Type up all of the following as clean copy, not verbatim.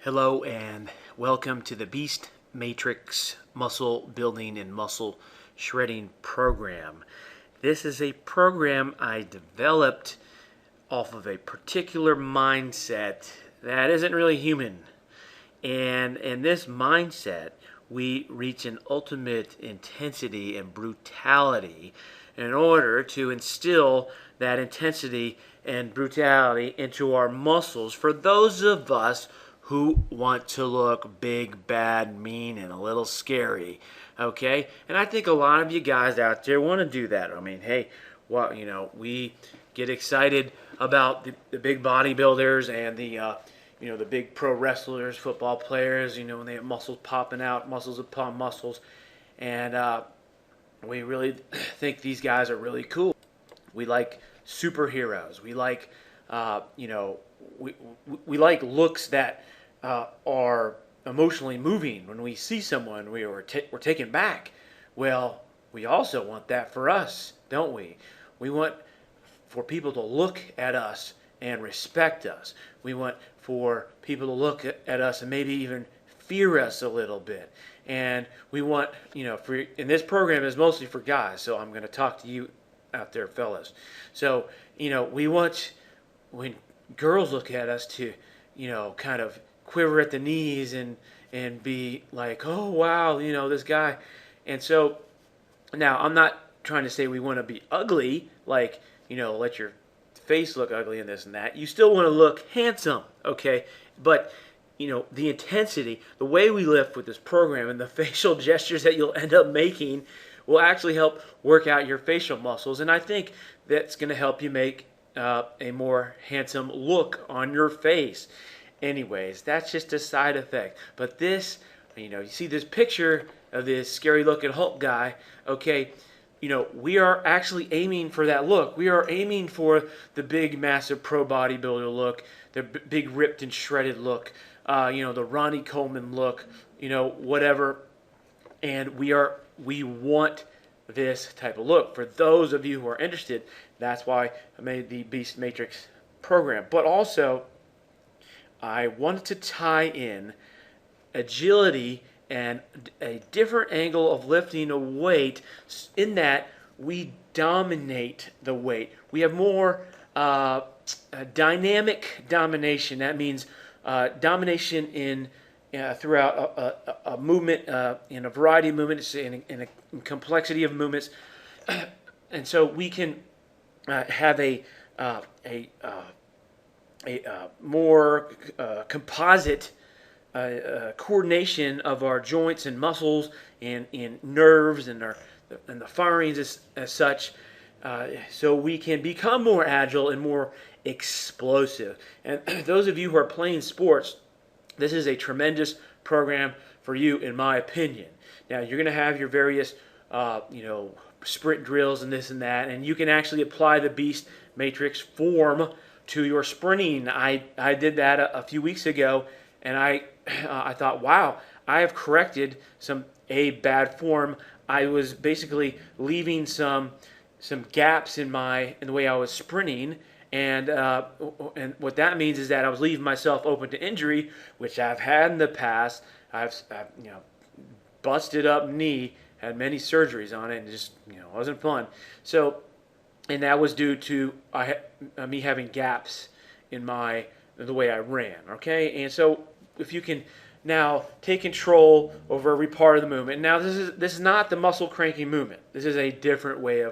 Hello and welcome to the Beast Matrix Muscle Building and Muscle Shredding Program. This is a program I developed off of a particular mindset that isn't really human. And in this mindset, we reach an ultimate intensity and brutality in order to instill that intensity and brutality into our muscles for those of us who want to look big, bad, mean, and a little scary. Okay? And I think a lot of you guys out there want to do that. I mean, hey, well, we get excited about the big bodybuilders and the big pro wrestlers, football players, when they have muscles popping out, muscles upon muscles. And we really think these guys are really cool. We like superheroes. We like, we like looks that are emotionally moving. When we see someone, we're taken back. Well, we also want that for us, don't we? We want for people to look at us and respect us. We want for people to look at us and maybe even fear us a little bit. And we want, and this program is mostly for guys, so I'm going to talk to you out there, fellas. So, we want, when girls look at us, to, kind of quiver at the knees and be like, oh, wow, this guy. And so, now, I'm not trying to say we want to be ugly, like, let your face look ugly and this and that. You still want to look handsome, okay? But, the intensity, the way we lift with this program and the facial gestures that you'll end up making will actually help work out your facial muscles. And I think that's going to help you make a more handsome look on your face. Anyways, that's just a side effect. But this, you see this picture of this scary looking Hulk guy, okay? We are actually aiming for that look. We are aiming for the big, massive pro bodybuilder look, the big ripped and shredded look, the Ronnie Coleman look, whatever. And we want this type of look. For those of you who are interested, that's why I made the Beast Matrix program. But also, I wanted to tie in agility and a different angle of lifting a weight in that we dominate the weight. We have more dynamic domination. That means domination in throughout a movement, in a variety of movements, in a complexity of movements. And so we can have a more composite coordination of our joints and muscles and nerves and the firings as such, so we can become more agile and more explosive. And those of you who are playing sports, this is a tremendous program for you, in my opinion. Now, you're going to have your various, sprint drills and this and that, and you can actually apply the Beast Matrix form to your sprinting. I did that a few weeks ago, and I thought, wow, I have corrected a bad form. I was basically leaving some gaps in the way I was sprinting, and what that means is that I was leaving myself open to injury, which I've had in the past. I've busted up knee, had many surgeries on it, and just wasn't fun. So, and that was due to me having gaps in the way I ran. Okay, and so if you can now take control over every part of the movement. Now this is not the muscle cranking movement. This is a different way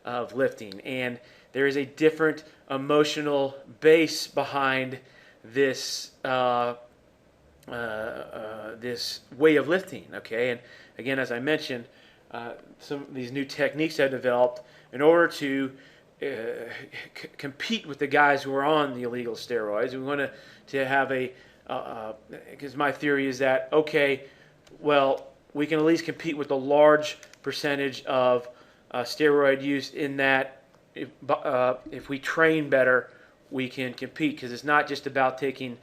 of lifting, and there is a different emotional base behind this this way of lifting. Okay, and again, as I mentioned, some of these new techniques I've developed in order to compete with the guys who are on the illegal steroids. We want to have because my theory is that, okay, well, we can at least compete with a large percentage of steroid use, in that if we train better, we can compete, because it's not just about taking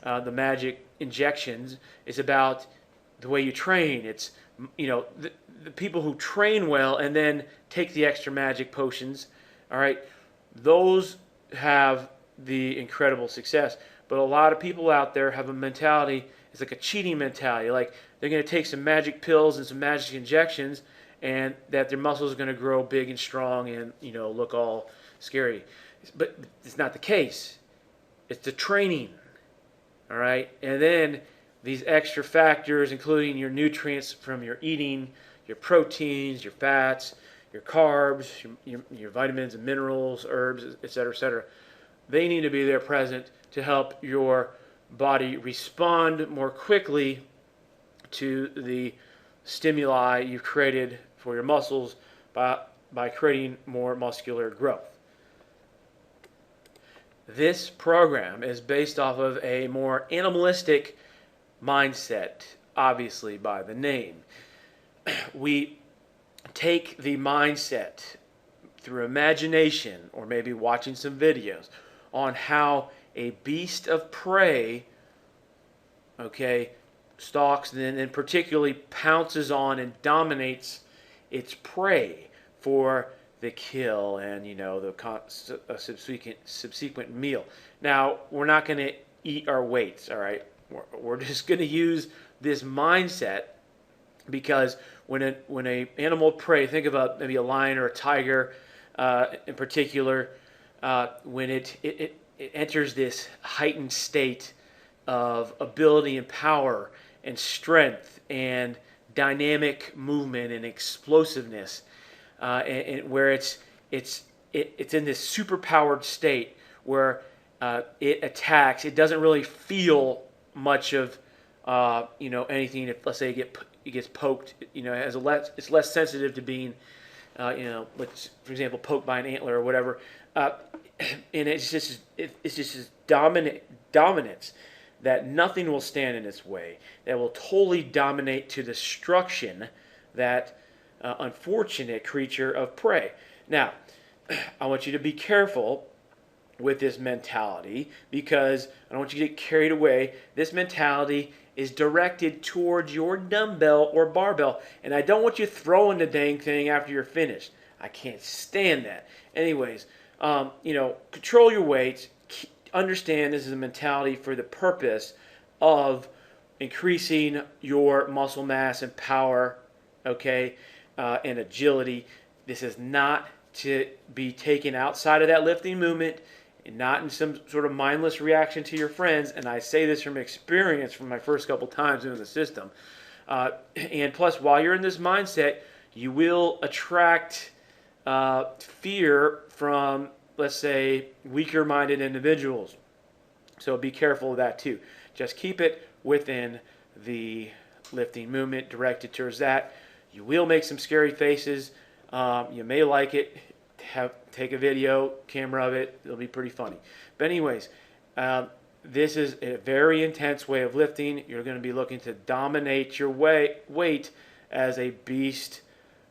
the magic injections. It's about the way you train. It's, the people who train well and then take the extra magic potions, all right, those have the incredible success. But a lot of people out there have a mentality, it's like a cheating mentality. Like they're going to take some magic pills and some magic injections, and that their muscles are going to grow big and strong and, look all scary. But it's not the case. It's the training. All right. And then these extra factors, including your nutrients from your eating, your proteins, your fats, your carbs, your vitamins and minerals, herbs, et cetera, they need to be there present to help your body respond more quickly to the stimuli you've created for your muscles by creating more muscular growth. This program is based off of a more animalistic mindset, obviously by the name. We take the mindset through imagination or maybe watching some videos on how a beast of prey, stalks and then particularly pounces on and dominates its prey for the kill and the subsequent meal. Now we're not going to eat our weights, all right? We're just going to use this mindset because when a animal prey, think of maybe a lion or a tiger in particular, when it enters this heightened state of ability and power and strength and dynamic movement and explosiveness, and where it's in this superpowered state where it attacks. It doesn't really feel much of anything. If, let's say, it gets poked, it's less sensitive to being let's, for example, poked by an antler or whatever, and it's just this dominance that nothing will stand in its way, that will totally dominate to destruction that unfortunate creature of prey. Now, I want you to be careful with this mentality because I don't want you to get carried away. This mentality is directed towards your dumbbell or barbell, and I don't want you throwing the dang thing after you're finished. I can't stand that. Anyways, control your weights. Understand this is a mentality for the purpose of increasing your muscle mass and power, and agility. This is not to be taken outside of that lifting movement and not in some sort of mindless reaction to your friends. And I say this from experience from my first couple times in the system. And plus, while you're in this mindset, you will attract fear from, let's say, weaker-minded individuals. So be careful of that too. Just keep it within the lifting movement, directed towards that. You will make some scary faces. You may like it. Take a video camera of it. It'll be pretty funny. But anyways, this is a very intense way of lifting. You're going to be looking to dominate your weight as a beast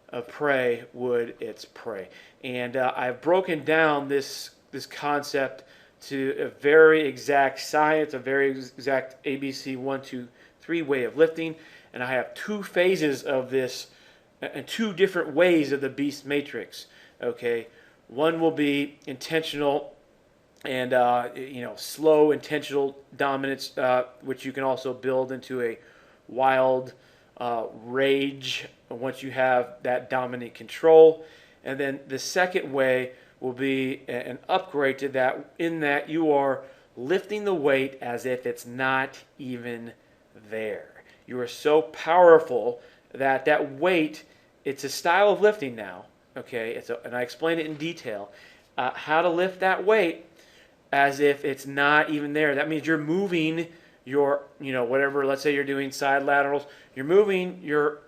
of prey would its prey. And I've broken down this concept to a very exact science, a very exact ABC 1, 2, 3 way of lifting. And I have 2 phases of this and 2 different ways of the beast matrix. One will be intentional and slow intentional dominance, which you can also build into a wild rage once you have that dominant control. And then the second way will be an upgrade to that, in that you are lifting the weight as if it's not even there. You are so powerful that that weight, it's a style of lifting now. And I explain it in detail, how to lift that weight as if it's not even there. That means you're moving your, whatever, let's say you're doing side laterals, you're moving your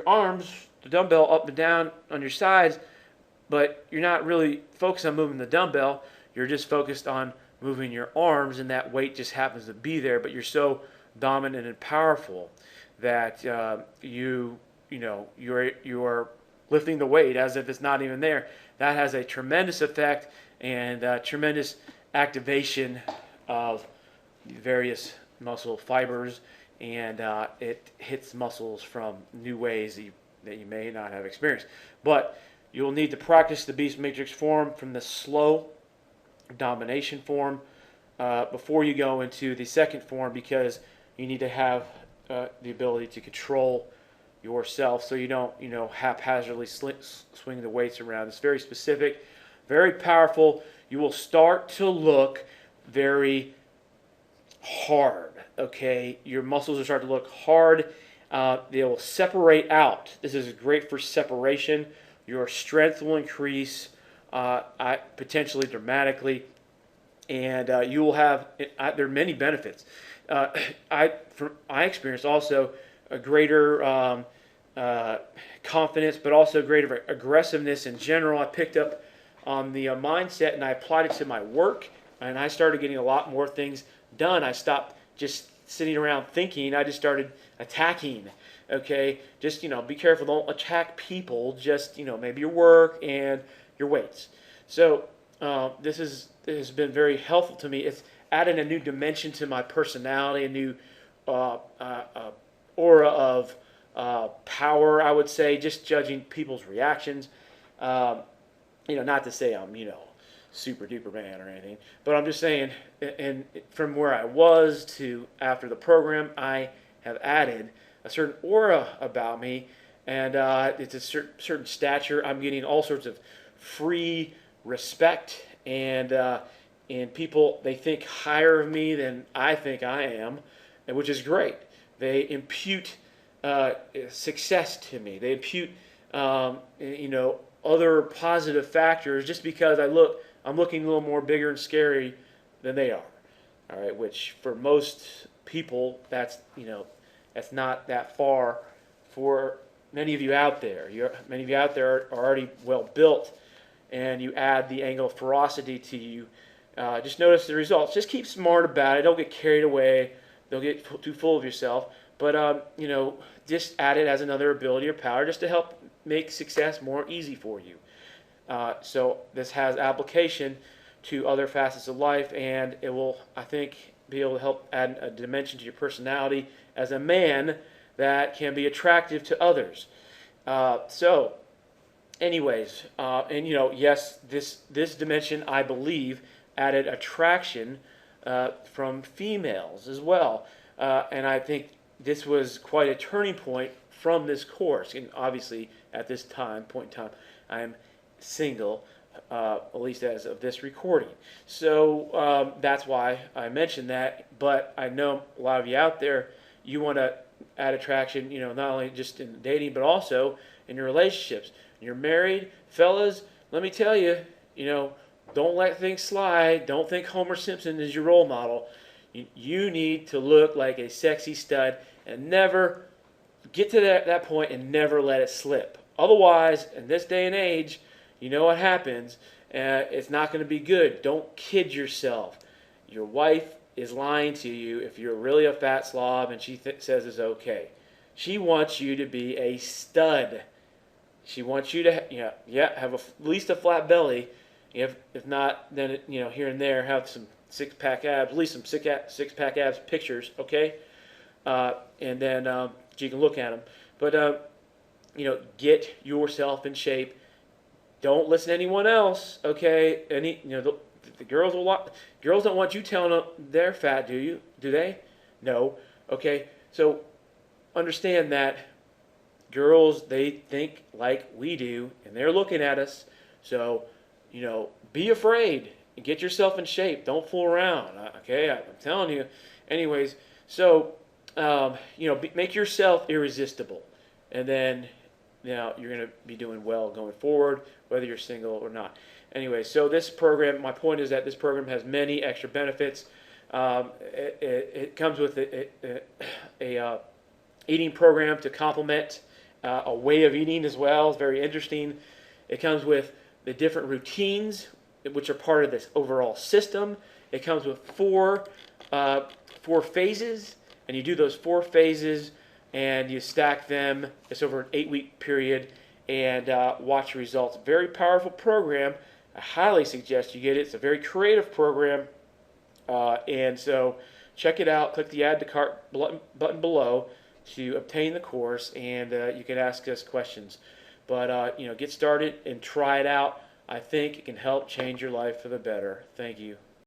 arms, the dumbbell up and down on your sides, but you're not really focused on moving the dumbbell. You're just focused on moving your arms, and that weight just happens to be there, but you're so dominant and powerful that you're lifting the weight as if it's not even there. That has a tremendous effect and tremendous activation of various muscle fibers, and it hits muscles from new ways that you may not have experienced. But you'll need to practice the Beast Matrix form from the slow domination form before you go into the second form, because you need to have the ability to control yourself so you don't, haphazardly swing the weights around. It's very specific, very powerful. You will start to look very hard, okay? Your muscles will start to look hard. They will separate out. This is great for separation. Your strength will increase potentially dramatically, and you will have, there are many benefits. From my experience, also a greater confidence, but also greater aggressiveness in general. I picked up on the mindset and I applied it to my work, and I started getting a lot more things done. I stopped just sitting around thinking. I just started attacking. Okay, just be careful. Don't attack people. Just maybe your work and your weights. So this has been very helpful to me. It's added a new dimension to my personality, a new aura of power, I would say, just judging people's reactions. Not to say I'm, super duper man or anything, but I'm just saying, and from where I was to after the program, I have added a certain aura about me, and it's a certain stature. I'm getting all sorts of free respect, and people, they think higher of me than I think I am, and which is great. They impute success to me. They impute, other positive factors just because I'm looking a little more bigger and scary than they are. All right, which for most people, that's not that far. For many of you out there, many of you out there are already well built, and you add the angle of ferocity to you. Just notice the results. Just keep smart about it. Don't get carried away. Don't get too full of yourself. But just add it as another ability or power, just to help make success more easy for you. So this has application to other facets of life, and it will, I think, be able to help add a dimension to your personality as a man that can be attractive to others. Anyways, yes, this dimension, I believe, added attraction from females as well, and I think this was quite a turning point from this course. And obviously, at this point in time, I am single, at least as of this recording. So that's why I mentioned that. But I know a lot of you out there, you want to add attraction, not only just in dating, but also in your relationships. You're married, fellas, let me tell you, don't let things slide. Don't think Homer Simpson is your role model. You need to look like a sexy stud, and never get to that point and never let it slip. Otherwise, in this day and age, you know what happens. It's not going to be good. Don't kid yourself. Your wife is lying to you if you're really a fat slob and she says it's okay. She wants you to be a stud. She wants you to have at least a flat belly. If not, then here and there have some six-pack abs, at least some six-pack abs pictures, okay? And then so you can look at them. But get yourself in shape. Don't listen to anyone else, okay? The girls girls don't want you telling them they're fat, do you? Do they? No. Okay. So understand that girls, they think like we do, and they're looking at us. So be afraid and get yourself in shape. Don't fool around. Okay, I'm telling you. Anyways, so make yourself irresistible, and then you're going to be doing well going forward, whether you're single or not. Anyway, so this program, my point is that this program has many extra benefits. It comes with a eating program to complement a way of eating as well. It's very interesting. It comes with the different routines, which are part of this overall system. It comes with four phases, and you do those 4 phases, and you stack them. It's over an 8-week period, and watch the results. Very powerful program. I highly suggest you get it. It's a very creative program, and so check it out. Click the Add to Cart button below to obtain the course, and you can ask us questions. But get started and try it out. I think it can help change your life for the better. Thank you.